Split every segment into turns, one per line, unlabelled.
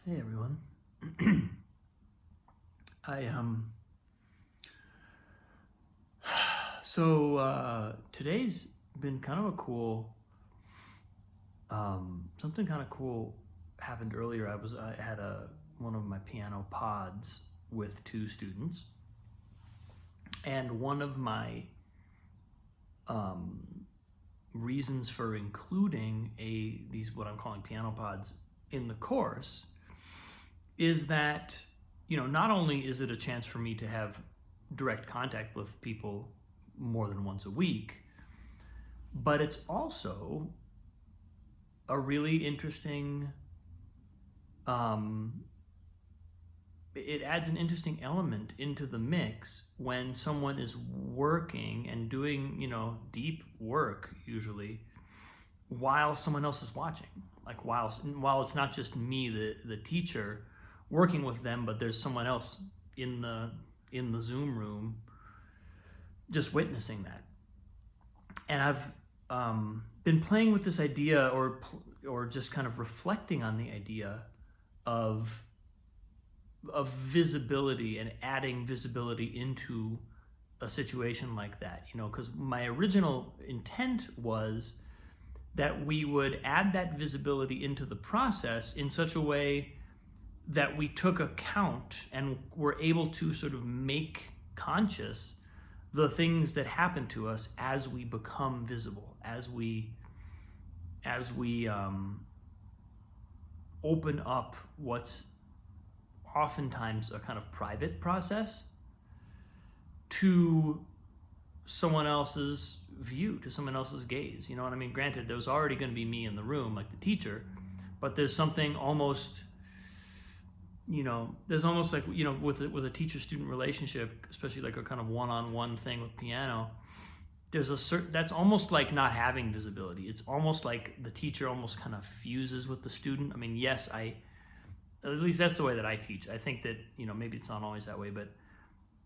Hey everyone. I today's been kind of a cool something kind of cool happened earlier. I had one of my piano pods with two students, and one of my reasons for including these what I'm calling piano pods in the course is that, not only is it a chance for me to have direct contact with people more than once a week, but it's also a really interesting, it adds an interesting element into the mix when someone is working and doing, deep work usually, while someone else is watching. Like while it's not just me, the teacher, working with them, but there's someone else in the Zoom room just witnessing that. And I've been playing with this idea, or just kind of reflecting on the idea of visibility and adding visibility into a situation like that. Because my original intent was that we would add that visibility into the process in such a way that we took account and were able to sort of make conscious the things that happen to us as we become visible, as we open up what's oftentimes a kind of private process to someone else's view, to someone else's gaze. You know what I mean? Granted, there's already going to be me in the room, like the teacher, but there's something almost, there's almost like, with a teacher-student relationship, especially like a kind of one-on-one thing with piano, there's that's almost like not having visibility. It's almost like the teacher almost kind of fuses with the student. I mean, yes, at least that's the way that I teach. I think that, maybe it's not always that way, but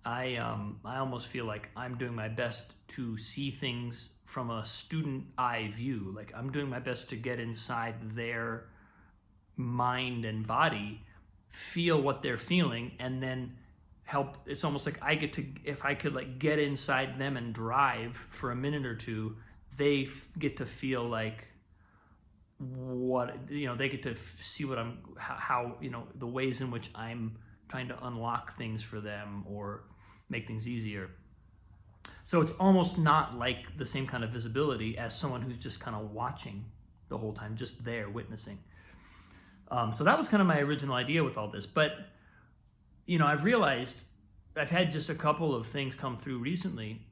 I almost feel like I'm doing my best to see things from a student eye view. Like I'm doing my best to get inside their mind and body, feel what they're feeling, and then help. It's almost like I get to, if I could like get inside them and drive for a minute or two, they get to feel like what, they get to see what how the ways in which I'm trying to unlock things for them or make things easier. So it's almost not like the same kind of visibility as someone who's just kind of watching the whole time, just there witnessing. So that was kind of my original idea with all this. But, I've realized I've had just a couple of things come through recently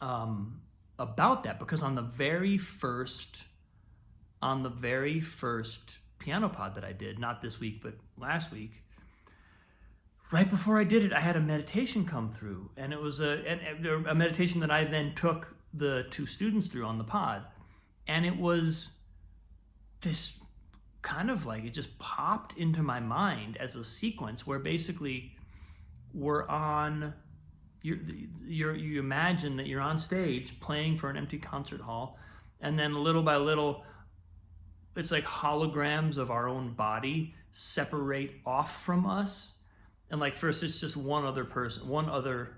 about that, because on the very first piano pod that I did, not this week, but last week, right before I did it, I had a meditation come through, and it was a meditation that I then took the two students through on the pod, and it was this kind of like, it just popped into my mind as a sequence where basically we're on, you imagine that you're on stage playing for an empty concert hall, and then little by little, it's like holograms of our own body separate off from us. And like first it's just one other person, one other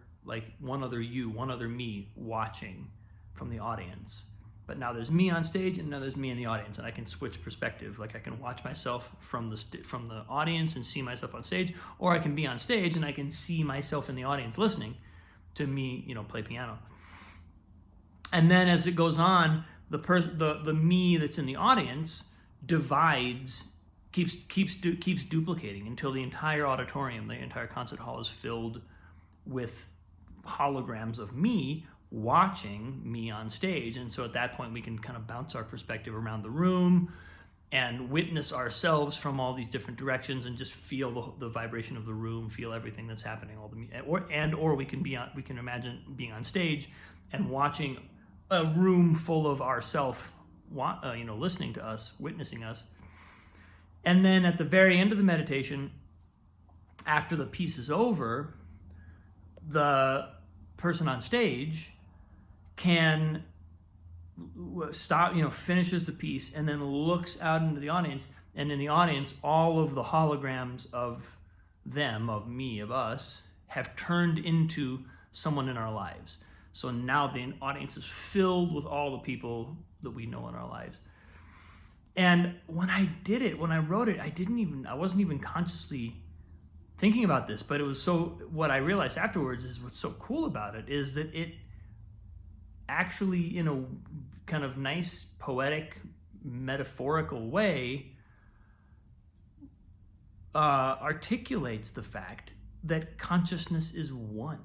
you, one other me watching from the audience. But now there's me on stage, and now there's me in the audience, and I can switch perspective. Like I can watch myself from the audience and see myself on stage, or I can be on stage and I can see myself in the audience listening to me, play piano. And then as it goes on, the me that's in the audience divides, keeps duplicating until the entire auditorium, the entire concert hall is filled with holograms of me watching me on stage. And so at that point we can kind of bounce our perspective around the room and witness ourselves from all these different directions and just feel the vibration of the room, feel everything that's happening, or we can imagine being on stage and watching a room full of ourself, listening to us, witnessing us. And then at the very end of the meditation, after the piece is over, the person on stage can stop, finishes the piece, and then looks out into the audience And in the audience, all of the holograms of them, of me, of us, have turned into someone in our lives. So now the audience is filled with all the people that we know in our lives. And when I did it, when I wrote it, I wasn't even consciously thinking about this, but it was what I realized afterwards is what's so cool about it is that it actually, in a kind of nice, poetic, metaphorical way, articulates the fact that consciousness is one.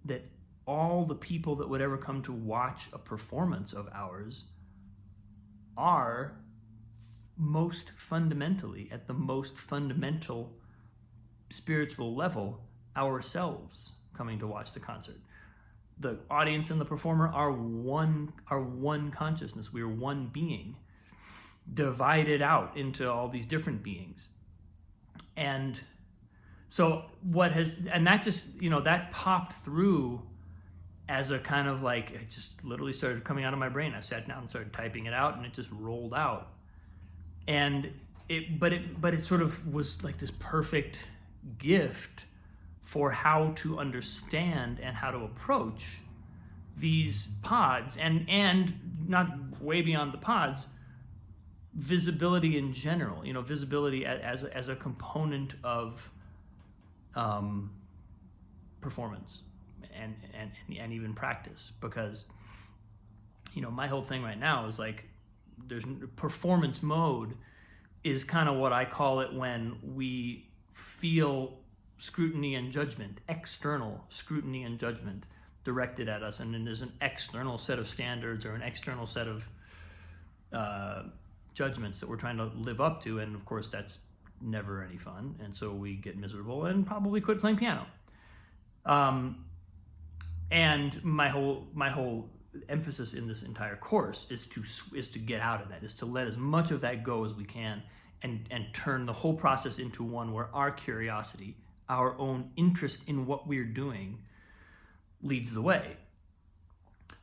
That all the people that would ever come to watch a performance of ours are most fundamentally, at the most fundamental spiritual level, ourselves coming to watch the concert. The audience and the performer are one consciousness. We are one being, divided out into all these different beings. And so that just, that popped through as a kind of like, it just literally started coming out of my brain. I sat down and started typing it out, and it just rolled out. And it sort of was like this perfect gift for how to understand and how to approach these pods, and not way beyond the pods, visibility in general. Visibility as a component of performance and even practice, because my whole thing right now is like, there's performance mode is kind of what I call it when we feel scrutiny and judgment, external scrutiny and judgment directed at us, and then there's an external set of standards or an external set of judgments that we're trying to live up to, and of course that's never any fun, and so we get miserable and probably quit playing piano. And my whole emphasis in this entire course is to get out of that, is to let as much of that go as we can, and turn the whole process into one where our curiosity, our own interest in what we're doing, leads the way.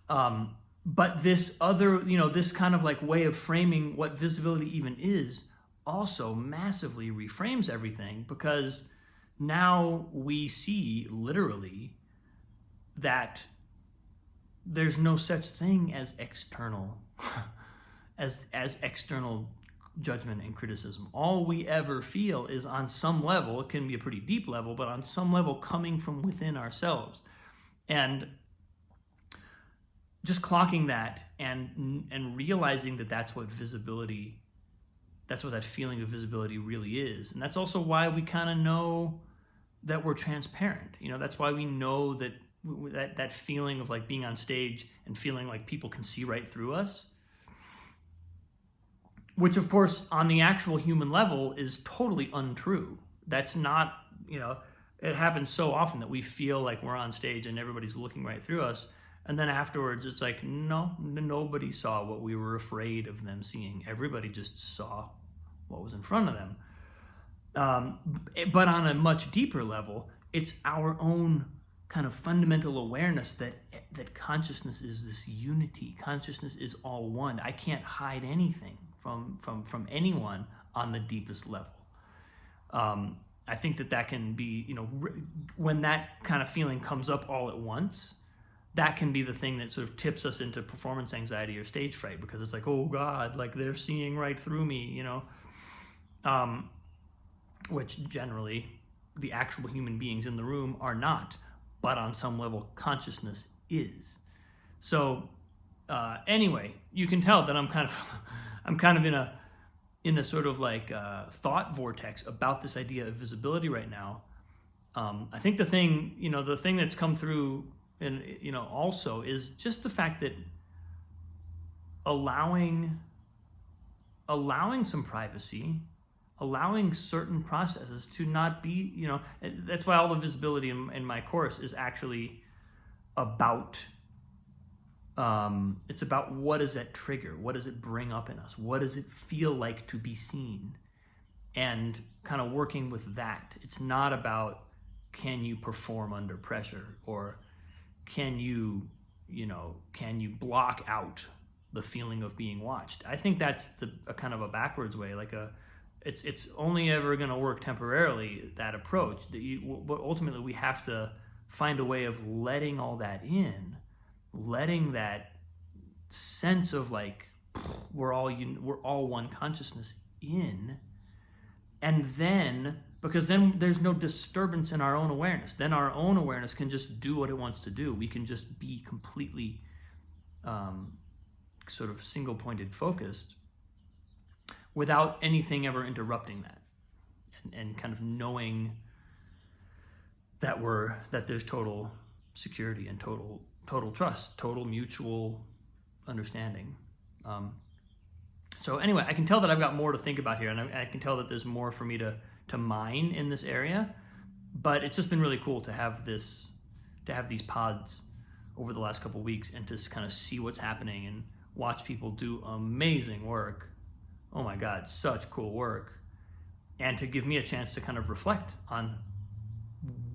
But this other, this kind of like way of framing what visibility even is also massively reframes everything, because now we see literally that there's no such thing as external as external judgment and criticism. All we ever feel is, on some level, it can be a pretty deep level, but on some level coming from within ourselves. And just clocking that and realizing that that's what visibility, that's what that feeling of visibility really is. And that's also why we kind of know that we're transparent. That's why we know that that feeling of like being on stage and feeling like people can see right through us, which of course on the actual human level is totally untrue. That's not, it happens so often that we feel like we're on stage and everybody's looking right through us, and then afterwards it's like, no, nobody saw what we were afraid of them seeing. Everybody just saw what was in front of them. But on a much deeper level, it's our own kind of fundamental awareness that consciousness is this unity. Consciousness is all one. I can't hide anything from anyone on the deepest level. I think that can be, when that kind of feeling comes up all at once, that can be the thing that sort of tips us into performance anxiety or stage fright, because it's like, oh God, like they're seeing right through me, which generally the actual human beings in the room are not, but on some level consciousness is. So anyway, you can tell that I'm kind of in a sort of like thought vortex about this idea of visibility right now. I think the thing that's come through, and also, is just the fact that allowing some privacy, allowing certain processes to not be, that's why all the visibility in my course is actually about, it's about what does that trigger? What does it bring up in us? What does it feel like to be seen? And kind of working with that. It's not about, can you perform under pressure, or can you block out the feeling of being watched. I think that's a kind of a backwards way, like it's only ever going to work temporarily, that approach. But ultimately we have to find a way of letting all that in, letting that sense of like we're all one consciousness in, and then, because then there's no disturbance in our own awareness. Then our own awareness can just do what it wants to do. We can just be completely sort of single-pointed focused without anything ever interrupting that, and kind of knowing that there's total security and total trust, total mutual understanding. So anyway, I can tell that I've got more to think about here, and I can tell that there's more for me to mine in this area. But it's just been really cool to have these pods over the last couple of weeks, and to kind of see what's happening and watch people do amazing work. Oh my God, such cool work. And to give me a chance to kind of reflect on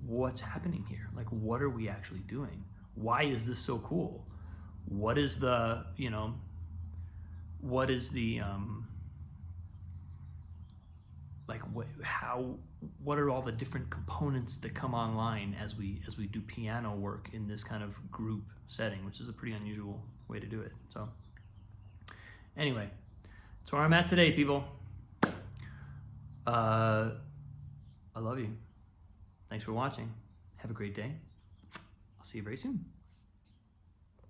what's happening here. Like, what are we actually doing? Why is this so cool? What is the, what are all the different components that come online as we do piano work in this kind of group setting, which is a pretty unusual way to do it. So anyway, that's where I'm at today, people. I love you. Thanks for watching. Have a great day. I'll see you very soon.